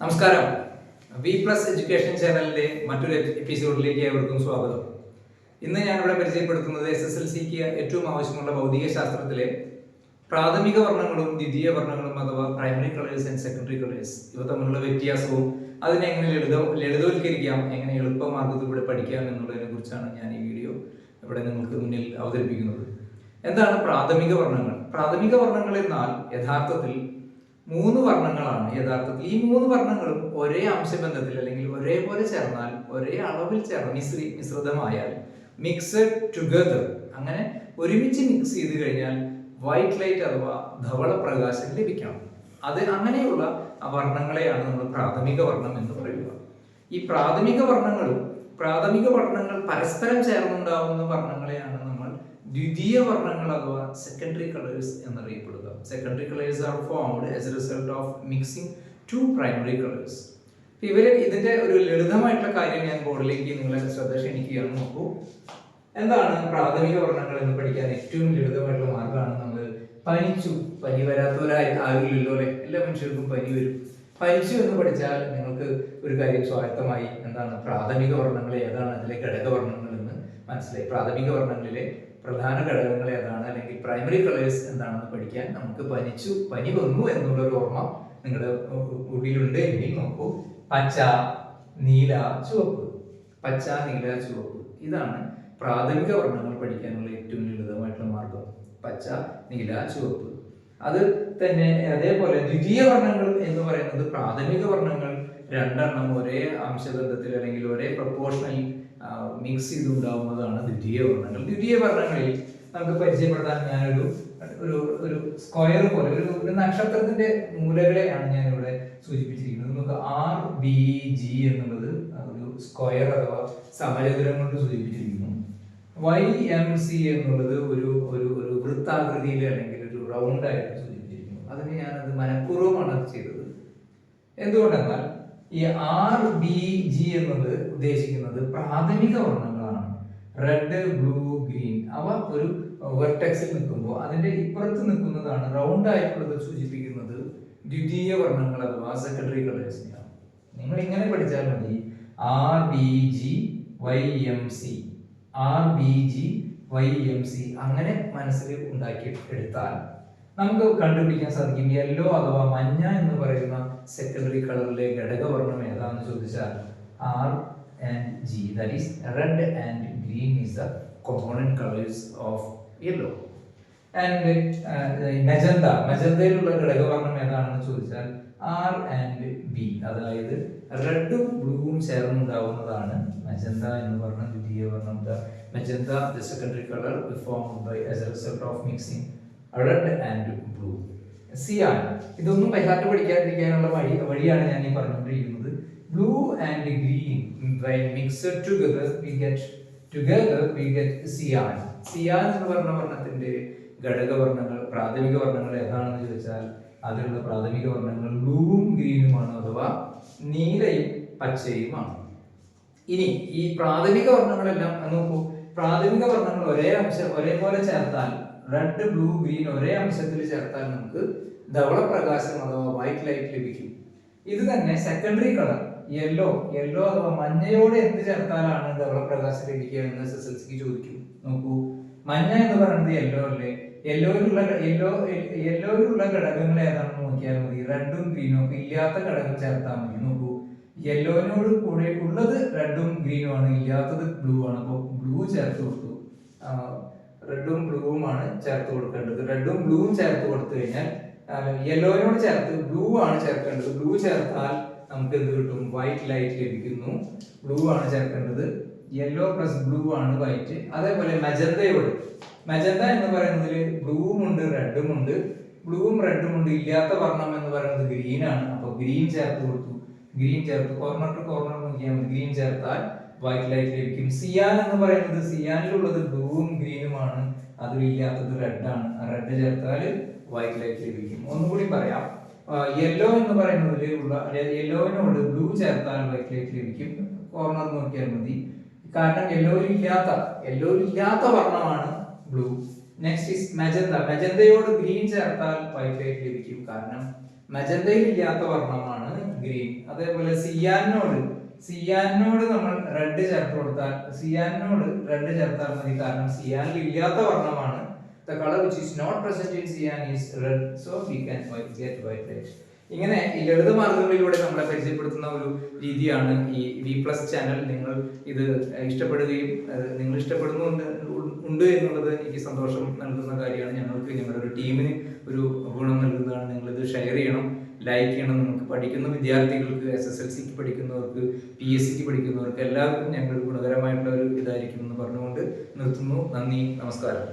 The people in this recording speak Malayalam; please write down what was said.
നമസ്കാരം. വി പ്ലസ് എഡ്യൂക്കേഷൻ ചാനലിന്റെ മറ്റൊരു എപ്പിസോഡിലേക്ക് ഏവർക്കും സ്വാഗതം. ഇന്ന് ഞാനിവിടെ പരിചയപ്പെടുത്തുന്നത് SSLCക്ക് ഏറ്റവും ആവശ്യമുള്ള ഭൗതിക ശാസ്ത്രത്തിലെ പ്രാഥമിക വർണ്ണങ്ങളും ദ്വിതീയ വർണ്ണങ്ങളും അഥവാ primary colours and secondary colours ഇവ തമ്മിലുള്ള വ്യത്യാസവും അതിനെ എങ്ങനെ ലളിതവൽക്കരിക്കാം, എങ്ങനെ എളുപ്പമാർഗത്തിലൂടെ പഠിക്കാം എന്നുള്ളതിനെ കുറിച്ചാണ് ഞാൻ ഈ വീഡിയോ ഇവിടെ നിങ്ങൾക്ക് മുന്നിൽ അവതരിപ്പിക്കുന്നത്. എന്താണ് പ്രാഥമിക വർണ്ണങ്ങൾ? പ്രാഥമിക വർണ്ണങ്ങൾ എന്നാൽ യഥാർത്ഥത്തിൽ 3 വർണ്ണങ്ങളാണ്. യഥാർത്ഥത്തിൽ ഈ 3 വർണ്ണങ്ങളും ഒരേ അംശബന്ധത്തിൽ അല്ലെങ്കിൽ ഒരേപോലെ ചേർന്നാൽ, ഒരേ അളവിൽ ചേർന്ന് മിശ്രിതമായാൽ, മിക്സഡ് ടുഗദർ, അങ്ങനെ ഒരുമിച്ച് മിക്സ് ചെയ്ത് കഴിഞ്ഞാൽ വൈറ്റ് ലൈറ്റ് അഥവാ ധവള പ്രകാശം ലഭിക്കണം. അത് അങ്ങനെയുള്ള വർണ്ണങ്ങളെയാണ് നമ്മൾ പ്രാഥമിക വർണ്ണം എന്ന് പറയുക. ഈ പ്രാഥമിക വർണ്ണങ്ങൾ പരസ്പരം ചേർന്നുണ്ടാവുന്ന വർണ്ണങ്ങളെയാണ് നമ്മൾ ദ്വിതീയ വർണ്ണങ്ങൾ അഥവാ സെക്കൻഡറി കളേഴ്സ് എന്നറിയപ്പെടുക. Secondary colours are formed as a result of mixing 2 primary colours. ഇതിന്റെ ഒരു ലളിതമായിട്ടുള്ള കാര്യം ഞാൻ ബോർഡിലേക്ക് നിങ്ങളെ ശ്രദ്ധ ക്ഷണിക്കുകയാണ്. നോക്കൂ, എന്താണ് പ്രാഥമിക വർണ്ണങ്ങൾ എന്ന് പഠിക്കാൻ ഏറ്റവും ലളിതമായിട്ടുള്ള മാർഗ്ഗമാണ് നമ്മൾ പനി വരാത്തവരായി ആരുമില്ലല്ലോ അല്ലെ? എല്ലാ മനുഷ്യർക്കും പനി വരും. പനിച്ചു എന്ന് പഠിച്ചാൽ നിങ്ങൾക്ക് ഒരു കാര്യം സ്വായത്തമായി. എന്താണ് പ്രാഥമിക വർണ്ണങ്ങൾ ഏതാണ്, അതിലെ ഘടകവർണ്ണങ്ങൾ എന്ന് മനസ്സിലായി. പ്രാഥമിക വർണ്ണങ്ങളിലെ പ്രധാന ഘടകങ്ങൾ ഏതാണ്, അല്ലെങ്കിൽ പ്രൈമറി കളേഴ്സ് എന്താണെന്ന് പഠിക്കാൻ നമുക്ക് പനി വന്നു എന്നുള്ളൊരു ഓർമ്മ നിങ്ങളുടെ ഉള്ളിലുണ്ട് എങ്കിൽ നോക്കൂ, പച്ച, നീല, ചുവപ്പ്. പച്ച, നീല, ചുവപ്പ്, ഇതാണ് പ്രാഥമിക വർണ്ണങ്ങൾ പഠിക്കാനുള്ള ഏറ്റവും ലളിതമായിട്ടുള്ള മാർഗം. പച്ച, നീല, ചുവപ്പ്. അത് തന്നെ അതേപോലെ ദ്വിതീയ വർണ്ണങ്ങൾ എന്ന് പറയുന്നത് പ്രാഥമിക വർണ്ണങ്ങൾ 2 എണ്ണം ഒരേ അംശബന്ധത്തിൽ അല്ലെങ്കിൽ ഒരേ പ്രൊപ്പോർഷണൽ മിക്സ് ചെയ്തുണ്ടാവുന്നതാണ് ദ്വിതീയ വർണ്ണങ്ങൾ. ദ്വിതീയ വർണ്ണങ്ങളിൽ നമുക്ക് പരിചയപ്പെടുത്താൻ ഞാനൊരു ഒരു സ്ക്വയർ പോലെ ഒരു നക്ഷത്രത്തിന്റെ മൂലകളെയാണ് ഞാൻ ഇവിടെ സൂചിപ്പിച്ചിരിക്കുന്നത്. നമുക്ക് RBG എന്നുള്ളത് ഒരു സ്ക്വയർ അഥവാ സമചതുരം കൊണ്ട് സൂചിപ്പിച്ചിരിക്കുന്നു. YMC എന്നുള്ളത് ഒരു വൃത്താകൃതിയിൽ അല്ലെങ്കിൽ ഒരു റൗണ്ട് ആയിട്ട് സൂചിപ്പിച്ചിരിക്കുന്നു. അതിന് ഞാനത് മനഃപൂർവ്വമാണ് അത് ചെയ്തത്. എന്തുകൊണ്ടെന്നാൽ ഈ RBG എന്നത് ഉദ്ദേശിക്കുന്നത് പ്രാഥമിക വർണ്ണങ്ങളാണ്. Red, blue, green. അവ ഒരു വെർട്ടെക്സിൽ നിൽക്കുമ്പോൾ അതിന്റെ ഇപ്പുറത്ത് നിൽക്കുന്നതാണ് റൗണ്ട് ആയിട്ടുള്ളത് സൂചിപ്പിക്കുന്നത് ദ്വിതീയ വർണ്ണങ്ങൾ അഥവാ സെക്കൻഡറി കളേഴ്സിനെയാണ്. നിങ്ങൾ ഇങ്ങനെ പഠിച്ചാൽ മതി, RBG YMC, RBG YMC. അങ്ങനെ മനസ്സിൽ ഉണ്ടാക്കി എടുത്താൽ നമുക്ക് കണ്ടുപിടിക്കാൻ സാധിക്കും യെല്ലോ അഥവാ മഞ്ഞ എന്ന് പറയുന്ന സെക്കൻഡറി കളറിലെ ഘടകവർണ്ണം ഏതാണെന്ന് ചോദിച്ചാൽ RG, that is red and green is the component colors of yellow. And മജന്തയിലുള്ള ഘടകവർണ്ണം ഏതാണെന്ന് ചോദിച്ചാൽ R and B, അതായത് റെഡും ബ്ലൂവും ചേർന്നുണ്ടാവുന്നതാണ് മജന്ത എന്ന് പറഞ്ഞ ദ്വിതീയ വർണ്ണം. Magenta, the secondary color formed by as a result of mixing red and blue. സിയാൻ, ഇതൊന്നും ബൈഹാർട്ട് പഠിക്കാതിരിക്കാനുള്ള വഴിയാണ് ഞാൻ ഈ പറഞ്ഞുകൊണ്ടിരിക്കുന്നത്. Blue and green when mixed together we get സിയാൻ. സിയാൻ എന്ന് പറഞ്ഞ വർണ്ണത്തിന്റെ ഘടകവർണ്ണങ്ങൾ പ്രാഥമിക വർണ്ണങ്ങൾ ഏതാണെന്ന് ചോദിച്ചാൽ അതിലുള്ള പ്രാഥമിക വർണ്ണങ്ങൾ ബ്ലൂവും ഗ്രീനുമാണ്, അഥവാ നീലയും പച്ചയുമാണ്. ഇനി ഈ പ്രാഥമിക വർണ്ണങ്ങളെല്ലാം നോക്കൂ, പ്രാഥമിക വർണ്ണങ്ങൾ ഒരേപോലെ ചേർത്താൽ, റെഡ്, ബ്ലൂ, ഗ്രീൻ ഒരേ അംശത്തിൽ ചേർത്താൽ നമുക്ക് ധവള പ്രകാശം അഥവാ വൈറ്റ് ലൈറ്റ് ലഭിക്കും. ഇത് തന്നെ സെക്കൻഡറി കളർ യെല്ലോ അഥവാ മഞ്ഞയോട് എന്ത് ചേർത്താലാണ് ധവള പ്രകാശം ലഭിക്കുക എന്ന് SSLCക്ക് ചോദിക്കും. നോക്കൂ, മഞ്ഞ എന്ന് പറയുന്നത് യെല്ലോ അല്ലേ? യെല്ലോയിലുള്ള ഘടകങ്ങൾ ഏതാണെന്ന് നോക്കിയാൽ മതി. റെഡും ഗ്രീനും ഒക്കെ ഇല്ലാത്ത ഘടകം ചേർത്താൽ മതി. നോക്കൂ, യെല്ലോനോട് കൂടെ ഉള്ളത് റെഡും ഗ്രീനും ആണ്, ഇല്ലാത്തത് ബ്ലൂ ആണ്. അപ്പോൾ ബ്ലൂ ചേർത്ത് കൊടുത്തു. റെഡും ബ്ലൂവുമാണ് ചേർത്ത് കൊടുക്കേണ്ടത്. റെഡും ബ്ലൂവും ചേർത്ത് കൊടുത്തു കഴിഞ്ഞാൽ യെല്ലോനോട് ചേർത്ത് ബ്ലൂ ആണ് ചേർക്കേണ്ടത്. ബ്ലൂ ചേർത്താൽ നമുക്ക് എന്ത് കിട്ടും? വൈറ്റ് ലൈറ്റ് ലഭിക്കുന്നു. ബ്ലൂ ആണ് ചേർക്കേണ്ടത്. യെല്ലോ പ്ലസ് ബ്ലൂ ആണ് വൈറ്റ്. അതേപോലെ മജന്ത എന്ന് പറയുന്നതിൽ ബ്ലൂവും ഉണ്ട് റെഡും ഉണ്ട്. ബ്ലൂവും റെഡും ഉണ്ട്. ഇല്ലാത്ത വർണ്ണം എന്ന് പറയുന്നത് ഗ്രീൻ ആണ്. അപ്പോൾ ഗ്രീൻ ചേർത്ത് കൊടുത്തു. ഗ്രീൻ ചേർത്ത് കോർണർ ടു കോർണർ നോക്കിയാൽ മതി. ഗ്രീൻ ചേർത്താൽ വൈറ്റ് ലൈറ്റ് ലഭിക്കും. സിയാൻ എന്ന് പറയുന്നത് സിയാനിലുള്ളത് ബ്ലൂവും ഗ്രീനുമാണ്, അതിലില്ലാത്തത് റെഡ് ആണ്. റെഡ് ചേർത്താൽ വൈറ്റ് ലൈറ്റ് ലഭിക്കും. ഒന്നുകൂടി പറയാം, യെല്ലോ എന്ന് പറയുന്നതിൽ ഉള്ള യെല്ലോവിനോട് ബ്ലൂ ചേർത്താൽ വൈറ്റ് ലൈറ്റ് ലഭിക്കും. കോർണർ നോക്കിയാൽ മതി. കാരണം യെല്ലോയിലില്ലാത്ത വർണ്ണമാണ് ബ്ലൂ. നെക്സ്റ്റ് ഈസ് മജന്തയോട് ഗ്രീൻ ചേർത്താൽ വൈറ്റ് ലൈറ്റ് ലഭിക്കും. കാരണം മജന്തയിൽ ഇല്ലാത്ത വർണ്ണമാണ് ഗ്രീൻ. അതേപോലെ സിയാനോട് നമ്മൾ റെഡ് ചേർത്ത് കൊടുത്താൽ റെഡ് ചേർത്താൽ മതി, കാരണം സിയാനിൽ ഇല്ലാത്ത വർണ്ണമാണ്. The color which is not present in cyan is red, so we can get white light. ഇങ്ങനെ ഈ ലളിത മാർഗങ്ങളിലൂടെ നമ്മളെ പരിചയപ്പെടുത്തുന്ന ഒരു രീതിയാണ് ഈ V+ ചാനൽ. നിങ്ങൾ ഇത് ഇഷ്ടപ്പെടുകയും നിങ്ങൾ ഇഷ്ടപ്പെടുന്നുണ്ട് എന്നുള്ളത് എനിക്ക് സന്തോഷം നൽകുന്ന കാര്യമാണ്. ഞങ്ങളുടെ ഒരു ടീമിന് ഒരു ഗുണം നൽകുന്നതാണ്. നിങ്ങളിത് ഷെയർ ചെയ്യണം, ലൈക്ക് ചെയ്യണം. നമുക്ക് പഠിക്കുന്ന വിദ്യാർത്ഥികൾക്ക്, SSLCക്ക് പഠിക്കുന്നവർക്ക്, PSCക്ക് പഠിക്കുന്നവർക്ക് എല്ലാവർക്കും ഞങ്ങൾ ഗുണകരമായിട്ടുള്ള ഒരു ഇതായിരിക്കും എന്ന് പറഞ്ഞുകൊണ്ട് നിർത്തുന്നു. നന്ദി, നമസ്കാരം.